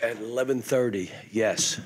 At 11:30, yes.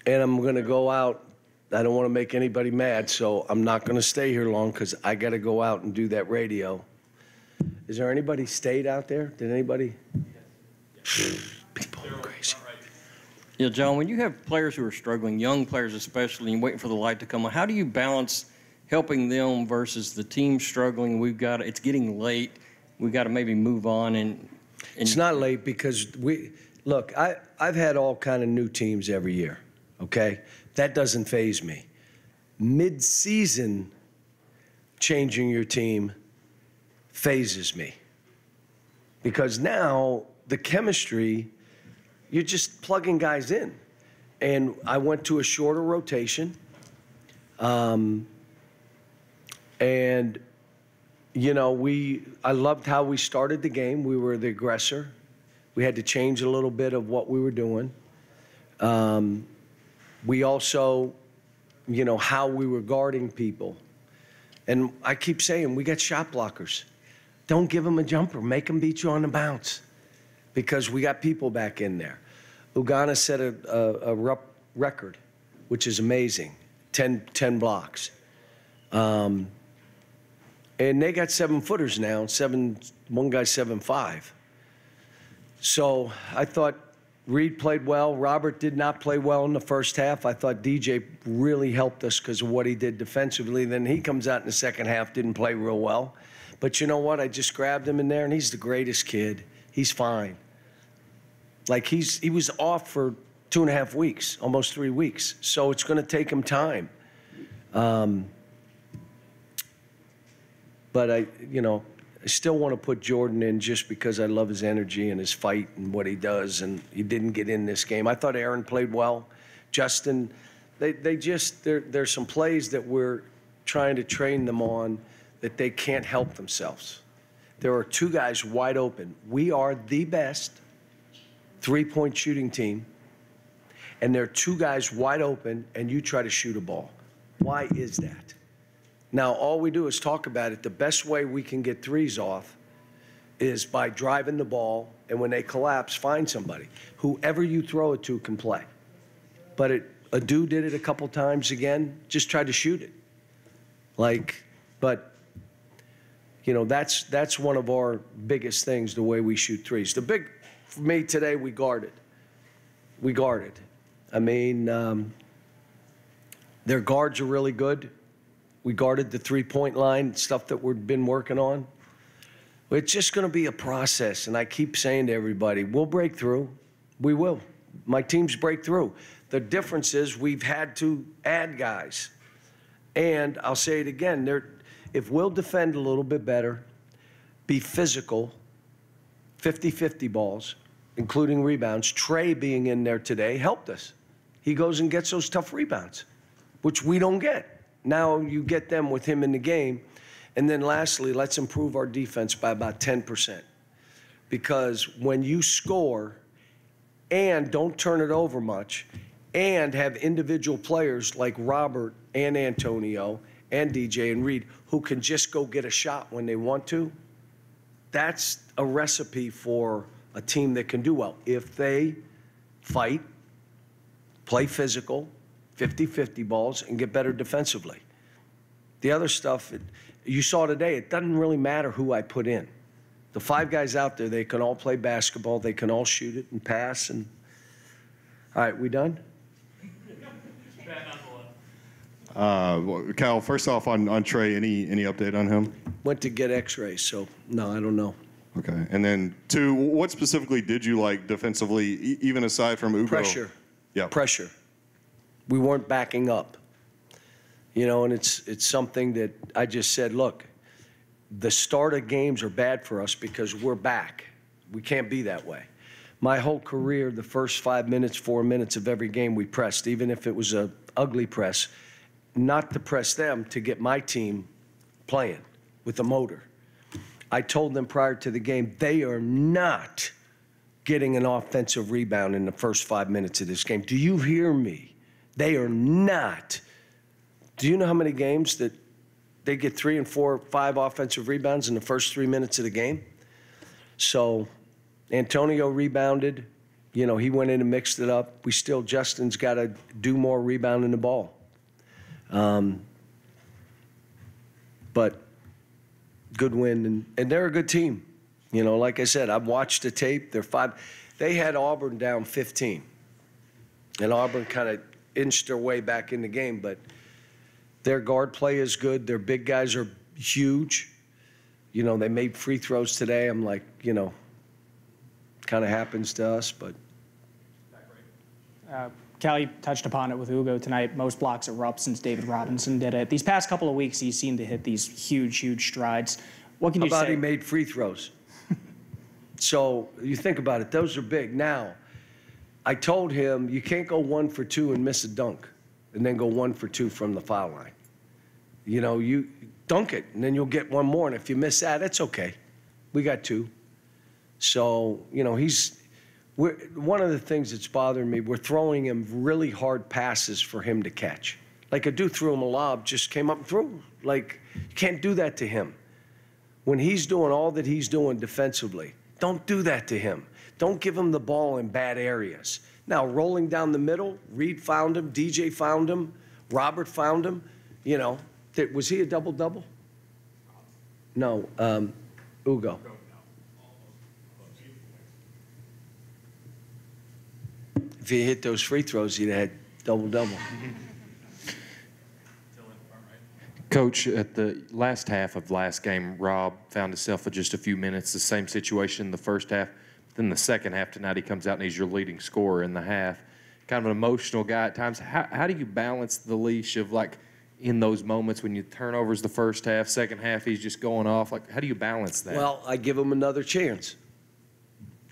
And I'm going to go out. I don't want to make anybody mad, so I'm not going to stay here long because I got to go out and do that radio. Is there anybody stayed out there? Did anybody? People are crazy. Yeah, John, when you have players who are struggling, young players especially, and waiting for the light to come on, how do you balance helping them versus the team struggling? It's getting late. We've got to maybe move on. And it's not late because look, I've had all kind of new teams every year, okay? That doesn't faze me. Mid-season changing your team phases me because now the chemistry, you're just plugging guys in. And I went to a shorter rotation. And, you know, I loved how we started the game. We were the aggressor. We had to change a little bit of what we were doing. We also, you know, how we were guarding people. And I keep saying, we got shot blockers. Don't give them a jumper. Make them beat you on the bounce because we got people back in there. Ugana set a record, which is amazing, 10 blocks. And they got 7-footers now, one guy's 7'5". So I thought Reed played well. Robert did not play well in the first half. I thought DJ really helped us because of what he did defensively. Then he comes out in the second half, didn't play real well. But you know what? I just grabbed him in there, and he's the greatest kid. He's fine. Like, he was off for 2.5 weeks, almost 3 weeks. So it's going to take him time. But I still want to put Jordan in just because I love his energy and his fight and what he does, and he didn't get in this game. I thought Aaron played well. Justin, there's some plays that we're trying to train them on that they can't help themselves. There are 2 guys wide open. We are the best three-point shooting team, and there are 2 guys wide open, and you try to shoot a ball. Why is that? Now, all we do is talk about it. The best way we can get threes off is by driving the ball, and when they collapse, find somebody. Whoever you throw it to can play. But Adu did it a couple times again, just tried to shoot it. But, you know, that's one of our biggest things, the way we shoot threes. For me today, we guarded. I mean, their guards are really good. We guarded the three-point line, stuff that we've been working on. It's just going to be a process, and I keep saying to everybody, we'll break through. We will. My teams break through. The difference is we've had to add guys. And I'll say it again, if we'll defend a little bit better, be physical, 50-50 balls, including rebounds. Trey being in there today helped us. He goes and gets those tough rebounds, which we don't get. Now you get them with him in the game. And then lastly, let's improve our defense by about 10%. Because when you score and don't turn it over much and have individual players like Robert and Antonio and DJ and Reed who can just go get a shot when they want to, that's a recipe for a team that can do well. If they fight, play physical, 50-50 balls, and get better defensively. The other stuff, you saw today, it doesn't really matter who I put in. The 5 guys out there, they can all play basketball. They can all shoot it and pass. And all right, we done? Cal, first off, on Trey, any update on him? Went to get x-rays, so no, I don't know. Okay. And then 2, what specifically did you like defensively, even aside from Ugo? Pressure. Yeah. Pressure. We weren't backing up. You know, and it's something that I just said, look, the start of games are bad for us because we're back. We can't be that way. My whole career, the first 5 minutes, 4 minutes of every game we pressed, even if it was an ugly press, not to press them, to get my team playing with a motor. I told them prior to the game, they are not getting an offensive rebound in the first 5 minutes of this game. Do you hear me? They are not. Do you know how many games that they get 3 and 4, 5 offensive rebounds in the first 3 minutes of the game? So Antonio rebounded. You know, he went in and mixed it up. Justin's got to do more rebounding the ball. But good win, and they're a good team. You know, like I said, I've watched the tape. They had Auburn down 15, and Auburn kind of inched their way back in the game. But their guard play is good. Their big guys are huge. You know, they made free throws today. I'm like, you know, kind of happens to us, but. Callie touched upon it with Ugo tonight. Most blocks are up since David Robinson did it. These past couple of weeks, he seemed to hit these huge, huge strides. What can you say? How about he made free throws? So you think about it, those are big. Now, I told him you can't go 1 for 2 and miss a dunk and then go 1 for 2 from the foul line. You know, you dunk it and then you'll get one more. And if you miss that, it's okay. We got 2. So, you know, one of the things that's bothering me, we're throwing him really hard passes for him to catch. Like a dude threw him a lob, just came up and threw. Like, you can't do that to him. When he's doing all that he's doing defensively, don't do that to him. Don't give him the ball in bad areas. Now, rolling down the middle, Reed found him, DJ found him, Robert found him. You know, was he a double-double? No, Ugo. If he hit those free throws, he'd have had double-double. Coach, at the last half of last game, Rob found himself with just a few minutes, the same situation in the first half. Then the second half tonight, he comes out and he's your leading scorer in the half. Kind of an emotional guy at times. How do you balance the leash of, like, in those moments when you turnovers the first half, second half he's just going off? Like, how do you balance that? Well, I give him another chance.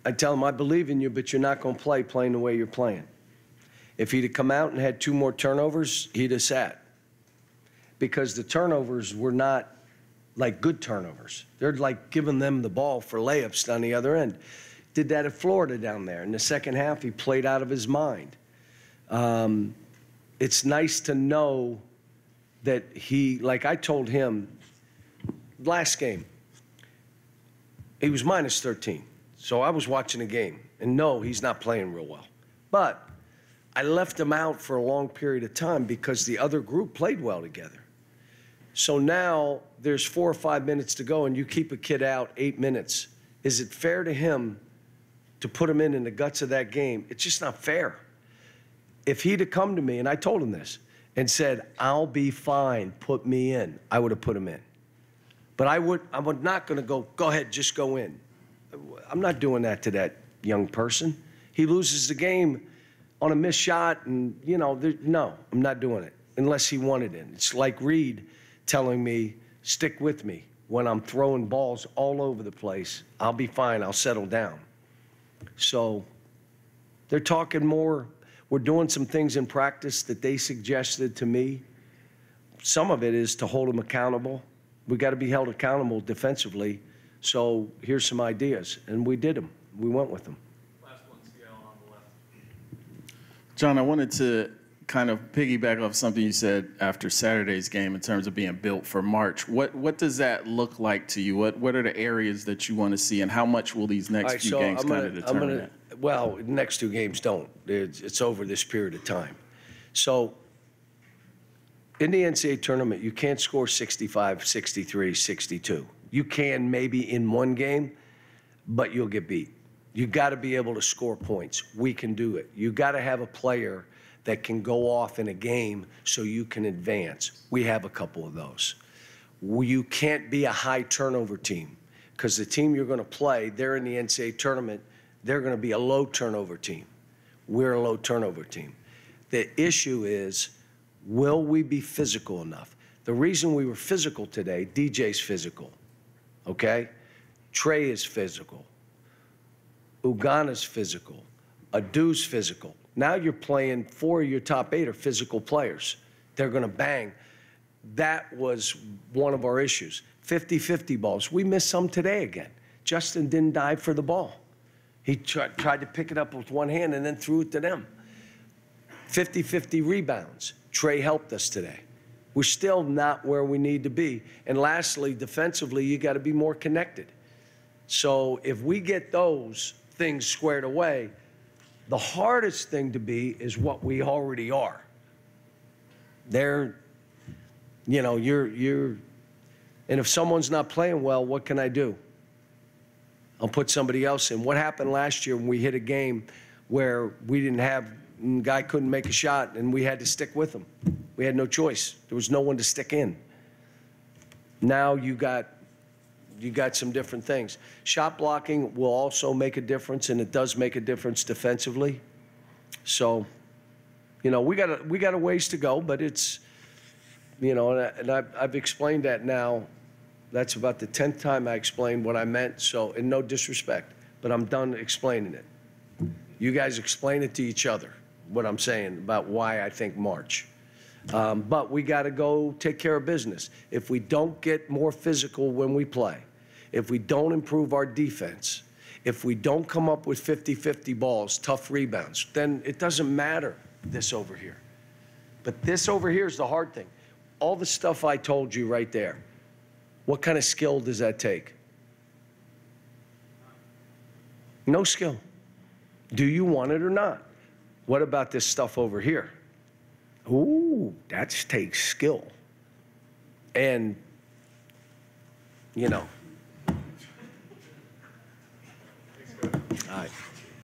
I tell him, I believe in you, but you're not going to play playing the way you're playing. If he'd have come out and had 2 more turnovers, he'd have sat. Because the turnovers were not like good turnovers. They're like giving them the ball for layups on the other end. Did that at Florida down there. In the second half, he played out of his mind. It's nice to know that like I told him last game, he was minus 13. So I was watching the game, and no, he's not playing real well. But I left him out for a long period of time because the other group played well together. So now there's 4 or 5 minutes to go, and you keep a kid out 8 minutes. Is it fair to him to put him in the guts of that game? It's just not fair. If he'd have come to me, and I told him this, and said, I'll be fine, put me in, I would have put him in. But I'm not going to go ahead, just go in. I'm not doing that to that young person. He loses the game on a missed shot, and, you know, no, I'm not doing it unless he wanted it. It's like Reed telling me, stick with me. When I'm throwing balls all over the place, I'll be fine, I'll settle down. So they're talking more. We're doing some things in practice that they suggested to me. Some of it is to hold them accountable. We got to be held accountable defensively. So here's some ideas, and we did them. We went with them. Last one, Seattle on the left. John, I wanted to kind of piggyback off something you said after Saturday's game in terms of being built for March. What does that look like to you? What are the areas that you want to see, and how much will these next few games kind of determine that? Well, the next 2 games don't. It's over this period of time. So in the NCAA tournament, you can't score 65, 63, 62. You can maybe in one game, but you'll get beat. You got to be able to score points. We can do it. You got to have a player that can go off in a game so you can advance. We have a couple of those. You can't be a high turnover team because the team you're going to play, they're in the NCAA tournament, they're going to be a low turnover team. We're a low turnover team. The issue is, will we be physical enough? The reason we were physical today, DJ's physical, okay? Trey is physical. Ugana's physical. Adu's physical. Now you're playing 4 of your top 8 are physical players. They're going to bang. That was one of our issues. 50-50 balls. We missed some today again. Justin didn't dive for the ball. He tried to pick it up with one hand and then threw it to them. 50-50 rebounds. Trey helped us today. We're still not where we need to be. And lastly, defensively, you got to be more connected. So if we get those things squared away. The hardest thing to be is what we already are. You're, and if someone's not playing well, what can I do? I'll put somebody else in. What happened last year when we hit a game where we didn't have, the guy couldn't make a shot and we had to stick with him? We had no choice. There was no one to stick in. Now you got some different things. Shot blocking will also make a difference, and it does make a difference defensively. So, we got a ways to go, but it's, and I've explained that now. That's about the 10th time I explained what I meant. So, in no disrespect, but I'm done explaining it. You guys explain it to each other, what I'm saying about why I think March. But we got to go take care of business. If we don't get more physical when we play, if we don't improve our defense, if we don't come up with 50-50 balls, tough rebounds, then it doesn't matter this over here. But this over here is the hard thing. All the stuff I told you right there, what kind of skill does that take? No skill. Do you want it or not? What about this stuff over here? Ooh, that takes skill. And, All right.